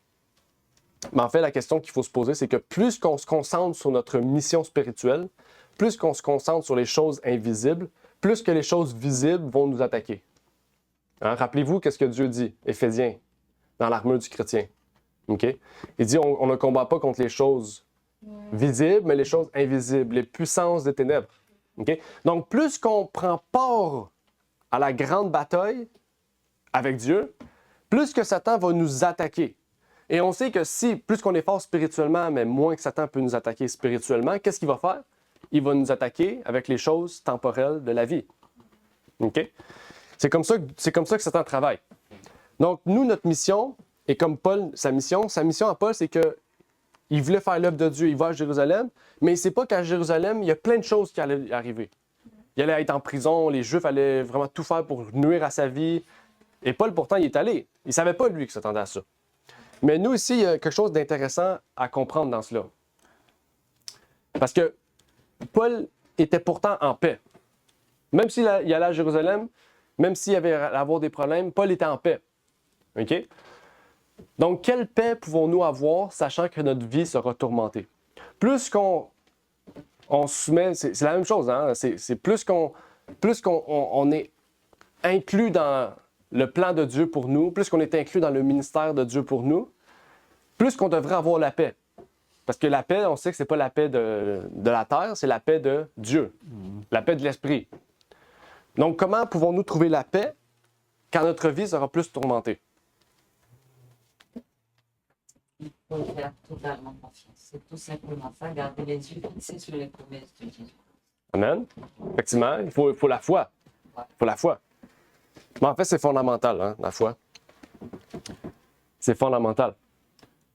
Mais en fait, la question qu'il faut se poser, c'est que plus qu'on se concentre sur notre mission spirituelle, plus qu'on se concentre sur les choses invisibles, plus que les choses visibles vont nous attaquer. Hein? Rappelez-vous qu'est-ce que Dieu dit, Éphésiens, dans l'armure du chrétien. Okay? Il dit, on ne combat pas contre les choses visibles, mais les choses invisibles, les puissances des ténèbres. Okay? Donc, plus qu'on prend part à la grande bataille avec Dieu, plus que Satan va nous attaquer. Et on sait que si, plus qu'on est fort spirituellement, mais moins que Satan peut nous attaquer spirituellement, qu'est-ce qu'il va faire? Il va nous attaquer avec les choses temporelles de la vie. OK? C'est comme ça que Satan travaille. Donc, nous, notre mission, et comme Paul, sa mission à Paul, c'est qu'il voulait faire l'œuvre de Dieu. Il va à Jérusalem, mais il ne sait pas qu'à Jérusalem, il y a plein de choses qui allaient arriver. Il allait être en prison, les Juifs allaient vraiment tout faire pour nuire à sa vie. Et Paul, pourtant, il est allé. Il ne savait pas, lui, qu'il s'attendait à ça. Mais nous, ici, il y a quelque chose d'intéressant à comprendre dans cela. Parce que Paul était pourtant en paix. Même s'il allait à Jérusalem, même s'il avait à avoir des problèmes, Paul était en paix. OK? Donc, quelle paix pouvons-nous avoir, sachant que notre vie sera tourmentée? Plus qu'on se met... C'est la même chose, hein? C'est plus qu'on est inclus dans le plan de Dieu pour nous, plus qu'on est inclus dans le ministère de Dieu pour nous, plus qu'on devrait avoir la paix. Parce que la paix, on sait que ce n'est pas la paix de la terre, c'est la paix de Dieu, la paix de l'esprit. Donc, comment pouvons-nous trouver la paix quand notre vie sera plus tourmentée? Il faut faire totalement confiance. C'est tout simplement ça, garder les yeux fixés sur les promesses de Jésus. Amen. Effectivement, il faut la foi. Il faut la foi. Mais en fait, c'est fondamental, hein, la foi. C'est fondamental.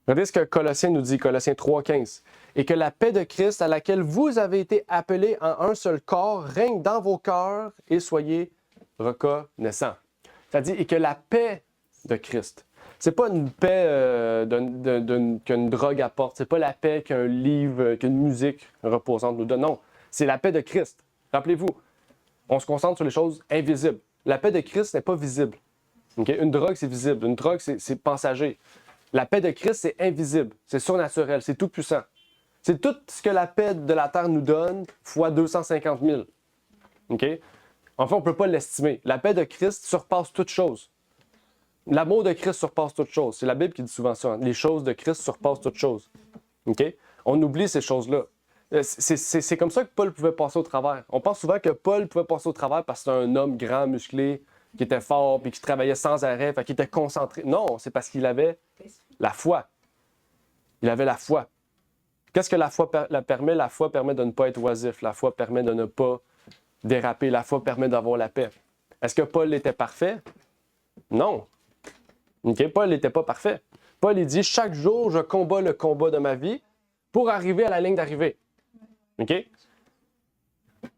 Regardez ce que Colossiens nous dit, Colossiens 3,15. Et que la paix de Christ, à laquelle vous avez été appelés en un seul corps, règne dans vos cœurs et soyez reconnaissants. C'est-à-dire, et que la paix de Christ. C'est pas une paix qu'une drogue apporte. C'est pas la paix qu'un livre, qu'une musique reposante nous donne. Non, c'est la paix de Christ. Rappelez-vous, on se concentre sur les choses invisibles. La paix de Christ n'est pas visible. Okay? Une drogue, c'est visible. Une drogue, c'est passager. La paix de Christ, c'est invisible. C'est surnaturel. C'est tout puissant. C'est tout ce que la paix de la terre nous donne, fois 250 000. Okay? Enfin, on ne peut pas l'estimer. La paix de Christ surpasse toute chose. L'amour de Christ surpasse toute chose. C'est la Bible qui dit souvent ça. Hein? Les choses de Christ surpassent toute chose. Okay? On oublie ces choses-là. C'est comme ça que Paul pouvait passer au travers. On pense souvent que Paul pouvait passer au travers parce que c'était un homme grand, musclé, qui était fort, puis qui travaillait sans arrêt, qui était concentré. Non, c'est parce qu'il avait la foi. Il avait la foi. Qu'est-ce que la foi permet? La foi permet de ne pas être oisif. La foi permet de ne pas déraper. La foi permet d'avoir la paix. Est-ce que Paul était parfait? Non. Okay? Paul n'était pas parfait. Paul, il dit, chaque jour, je combats le combat de ma vie pour arriver à la ligne d'arrivée. OK?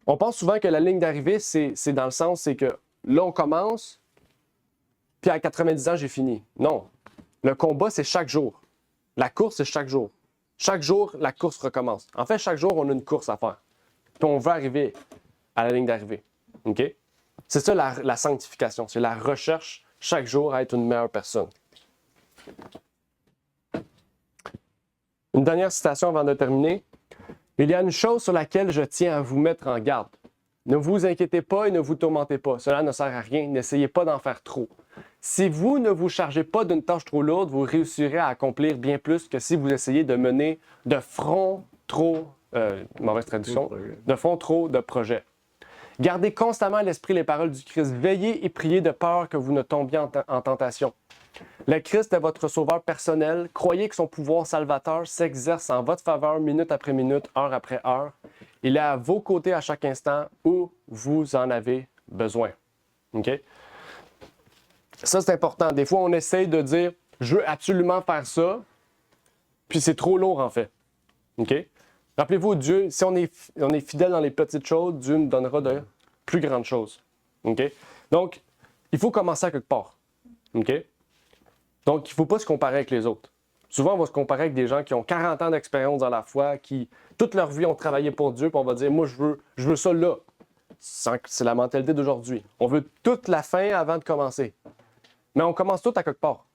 On pense souvent que la ligne d'arrivée, c'est dans le sens, c'est que là, on commence, puis à 90 ans, j'ai fini. Non. Le combat, c'est chaque jour. La course, c'est chaque jour. Chaque jour, la course recommence. En fait, chaque jour, on a une course à faire. Puis on veut arriver à la ligne d'arrivée. OK? C'est ça la sanctification. C'est la recherche chaque jour à être une meilleure personne. Une dernière citation avant de terminer. Il y a une chose sur laquelle je tiens à vous mettre en garde. Ne vous inquiétez pas et ne vous tourmentez pas. Cela ne sert à rien. N'essayez pas d'en faire trop. Si vous ne vous chargez pas d'une tâche trop lourde, vous réussirez à accomplir bien plus que si vous essayez de mener de front trop, mauvaise traduction, de front trop de projets. Gardez constamment à l'esprit les paroles du Christ. Veillez et priez de peur que vous ne tombiez en tentation. Le Christ est votre sauveur personnel. Croyez que son pouvoir salvateur s'exerce en votre faveur minute après minute, heure après heure. Il est à vos côtés à chaque instant où vous en avez besoin. OK? Ça, c'est important. Des fois, on essaye de dire « je veux absolument faire ça », puis c'est trop lourd, en fait. OK? Rappelez-vous, Dieu, si on est fidèle dans les petites choses, Dieu nous donnera de plus grandes choses. OK? Donc, il faut commencer à quelque part. OK? Donc, il ne faut pas se comparer avec les autres. Souvent, on va se comparer avec des gens qui ont 40 ans d'expérience dans la foi, qui, toute leur vie, ont travaillé pour Dieu, puis on va dire « moi, je veux ça là ». C'est la mentalité d'aujourd'hui. On veut toute la fin avant de commencer. Mais on commence tout à quelque part.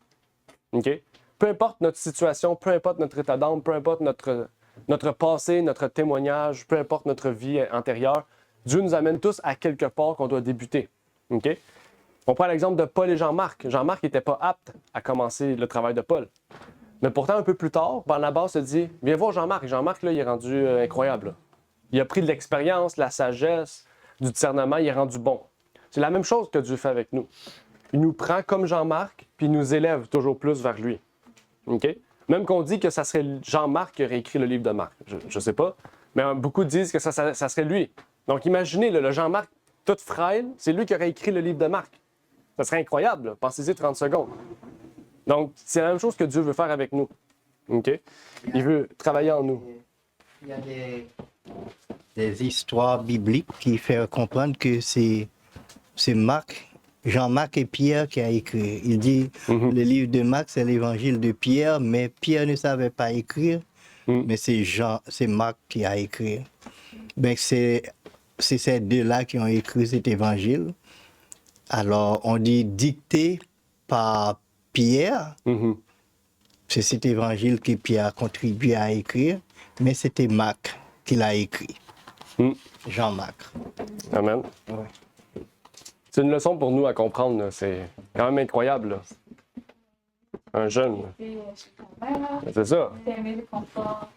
OK? Peu importe notre situation, peu importe notre état d'âme, peu importe notre passé, notre témoignage, peu importe notre vie antérieure, Dieu nous amène tous à quelque part qu'on doit débuter. OK? On prend l'exemple de Paul et Jean-Marc. Jean-Marc n'était pas apte à commencer le travail de Paul. Mais pourtant, un peu plus tard, Barnabas se dit « Viens voir Jean-Marc. » Jean-Marc, là, il est rendu incroyable. Là. Il a pris de l'expérience, la sagesse, du discernement, il est rendu bon. C'est la même chose que Dieu fait avec nous. Il nous prend comme Jean-Marc, puis il nous élève toujours plus vers lui. OK? Même qu'on dit que ça serait Jean-Marc qui aurait écrit le livre de Marc. Je ne sais pas, mais beaucoup disent que ça serait lui. Donc imaginez, le Jean-Marc, tout frêle, c'est lui qui aurait écrit le livre de Marc. Ça serait incroyable, là. Pensez-y 30 secondes. Donc, c'est la même chose que Dieu veut faire avec nous. OK? Il veut travailler en nous. Il y a des histoires bibliques qui font comprendre que c'est Jean-Marc et Pierre qui a écrit. Il dit, le livre de Marc, c'est l'évangile de Pierre, mais Pierre ne savait pas écrire, mais c'est Marc qui a écrit. Ben, c'est ces deux-là qui ont écrit cet évangile. Alors, on dit dicté par Pierre. C'est cet évangile que Pierre a contribué à écrire, mais c'était Marc qui l'a écrit. Jean-Marc. Amen. Ouais. C'est une leçon pour nous à comprendre. Là. C'est quand même incroyable. Là. Un jeune. C'est ça. Aimer le confort.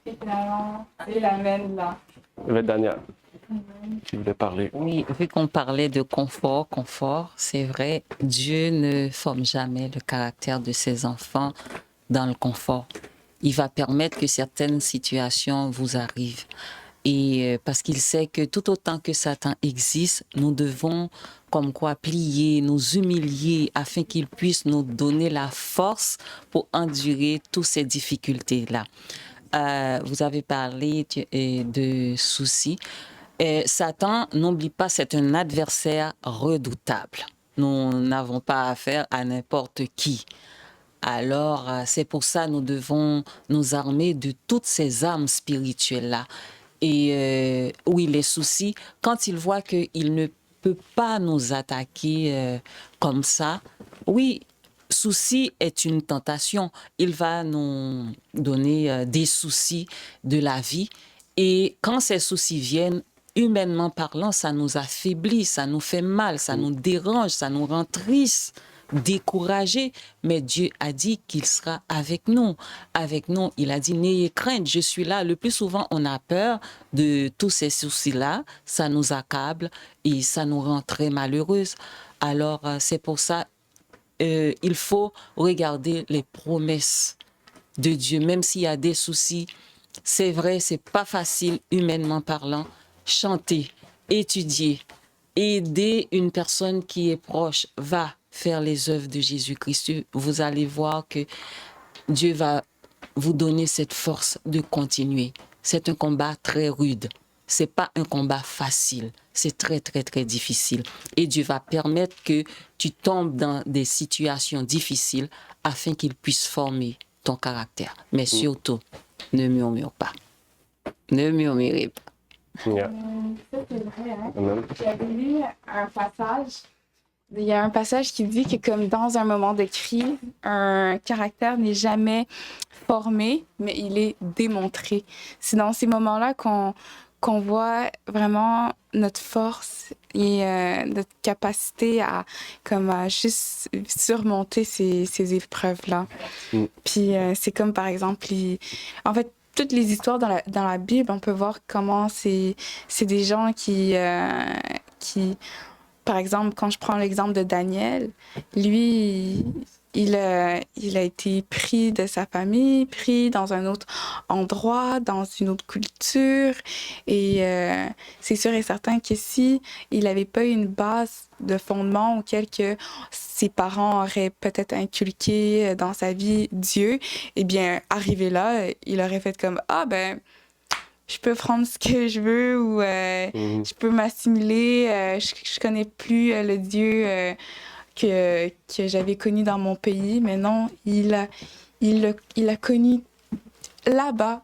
Et finalement, il amène là. Il va être Daniel qui voulait parler. Oui, vu qu'on parlait de confort, c'est vrai, Dieu ne forme jamais le caractère de ses enfants dans le confort. Il va permettre que certaines situations vous arrivent. Et parce qu'il sait que tout autant que Satan existe, nous devons comme quoi plier, nous humilier afin qu'il puisse nous donner la force pour endurer toutes ces difficultés-là. Vous avez parlé de soucis. Satan, n'oublie pas, c'est un adversaire redoutable. Nous n'avons pas affaire à n'importe qui. Alors, c'est pour ça que nous devons nous armer de toutes ces armes spirituelles-là. Et oui, les soucis, quand il voit qu'il ne peut pas nous attaquer comme ça, oui, souci est une tentation. Il va nous donner des soucis de la vie. Et quand ces soucis viennent, humainement parlant, ça nous affaiblit, ça nous fait mal, ça nous dérange, ça nous rend tristes, découragés. Mais Dieu a dit qu'il sera avec nous. Avec nous, il a dit, n'ayez crainte, je suis là. Le plus souvent, on a peur de tous ces soucis-là. Ça nous accable et ça nous rend très malheureuses. Alors, c'est pour ça, il faut regarder les promesses de Dieu, même s'il y a des soucis. C'est vrai, c'est pas facile, humainement parlant. Chanter, étudier, aider une personne qui est proche, va faire les œuvres de Jésus-Christ. Vous allez voir que Dieu va vous donner cette force de continuer. C'est un combat très rude. C'est pas un combat facile. C'est très, très, très difficile. Et Dieu va permettre que tu tombes dans des situations difficiles afin qu'il puisse former ton caractère. Mais surtout, ne murmure pas. Ne murmurez pas. Yeah. Ça, c'est vrai. Hein? Amen. J'avais lu un passage. Il y a un passage qui dit que comme dans un moment de crise, un caractère n'est jamais formé, mais il est démontré. C'est dans ces moments-là qu'on voit vraiment notre force et notre capacité à juste surmonter ces épreuves-là. Puis c'est comme par exemple, en fait, toutes les histoires dans la Bible, on peut voir comment c'est des gens qui, par exemple, quand je prends l'exemple de Daniel, lui, il a été pris de sa famille, pris dans un autre endroit, dans une autre culture. Et c'est sûr et certain que si il n'avait pas eu une base de fondement auquel que ses parents auraient peut-être inculqué dans sa vie Dieu, eh bien, arrivé là, il aurait fait comme « Ah, ben, je peux prendre ce que je veux ou je peux m'assimiler, je connais plus le Dieu que j'avais connu dans mon pays. » Mais non, il a connu là-bas,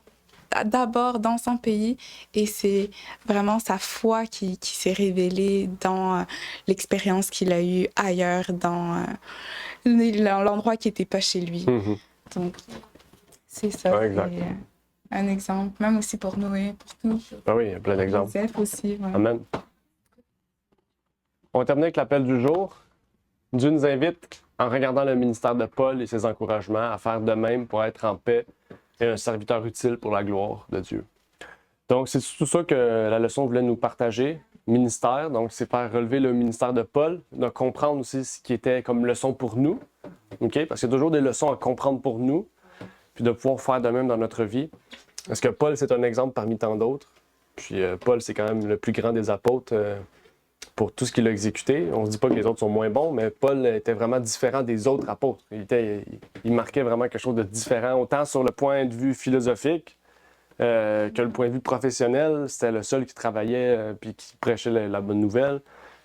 d'abord dans son pays, et c'est vraiment sa foi qui s'est révélée dans l'expérience qu'il a eue ailleurs, dans l'endroit qui n'était pas chez lui. Donc, c'est ça. Ouais, exact. Un exemple, même aussi pour Noé, pour tout. Ah oui, il y a plein d'exemples. Joseph aussi, ouais. Amen. On va terminer avec l'appel du jour. Dieu nous invite, en regardant le ministère de Paul et ses encouragements, à faire de même pour être en paix et un serviteur utile pour la gloire de Dieu. Donc, c'est tout ça que la leçon voulait nous partager. Ministère, donc c'est faire relever le ministère de Paul, de comprendre aussi ce qui était comme leçon pour nous, okay? Parce qu'il y a toujours des leçons à comprendre pour nous, puis de pouvoir faire de même dans notre vie. Parce que Paul, c'est un exemple parmi tant d'autres. Puis Paul, c'est quand même le plus grand des apôtres pour tout ce qu'il a exécuté. On ne se dit pas que les autres sont moins bons, mais Paul était vraiment différent des autres apôtres. Il marquait vraiment quelque chose de différent, autant sur le point de vue philosophique que le point de vue professionnel. C'était le seul qui travaillait puis qui prêchait la bonne nouvelle.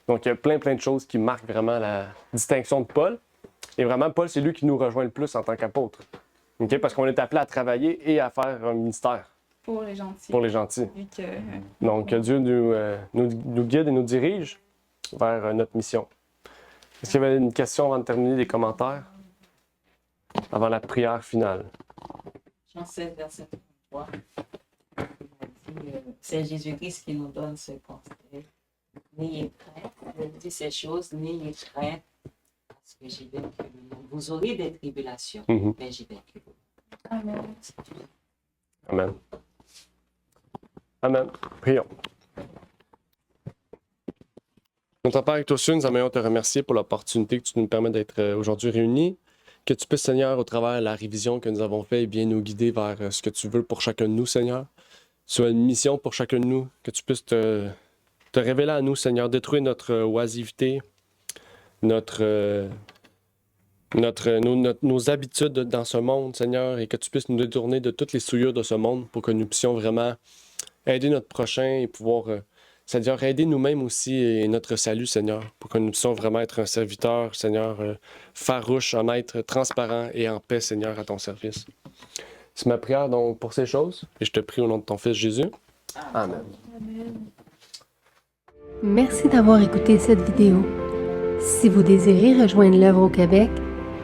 Donc, il y a plein de choses qui marquent vraiment la distinction de Paul. Et vraiment, Paul, c'est lui qui nous rejoint le plus en tant qu'apôtre. Okay? Parce qu'on est appelé à travailler et à faire un ministère. Pour les gentils. Pour les gentils. Donc, que Dieu nous guide et nous dirige vers notre mission. Est-ce qu'il y avait une question avant de terminer les commentaires? Avant la prière finale. Jean 7, verset 3. C'est Jésus-Christ qui nous donne ce conseil. N'ayez crainte, il dit ces choses, n'ayez crainte, parce que j'ai vaincu le monde. Vous aurez des tribulations, mais j'ai vaincu le monde. Amen. Amen. Amen. Prions. Notre Père et toi cieux, nous aimerions te remercier pour l'opportunité que tu nous permets d'être aujourd'hui réunis. Que tu puisses, Seigneur, au travers de la révision que nous avons faite, bien nous guider vers ce que tu veux pour chacun de nous, Seigneur. Soit une mission pour chacun de nous. Que tu puisses te révéler à nous, Seigneur, détruire notre oisiveté, nos habitudes dans ce monde, Seigneur, et que tu puisses nous détourner de toutes les souillures de ce monde pour que nous puissions vraiment aider notre prochain et pouvoir, Seigneur, aider nous-mêmes aussi et notre salut, Seigneur, pour que nous puissions vraiment être un serviteur, Seigneur, farouche, honnête, transparent et en paix, Seigneur, à ton service. C'est ma prière donc pour ces choses et je te prie au nom de ton Fils Jésus. Amen. Merci d'avoir écouté cette vidéo. Si vous désirez rejoindre l'œuvre au Québec,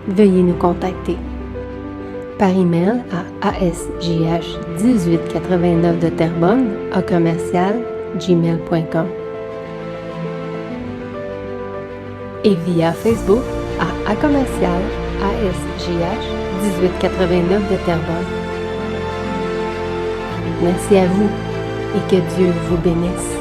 veuillez nous contacter par email à asjh1889 de Terrebonne @gmail.com et via Facebook à commercial asjh1889 de Terrebonne. Merci à vous et que Dieu vous bénisse.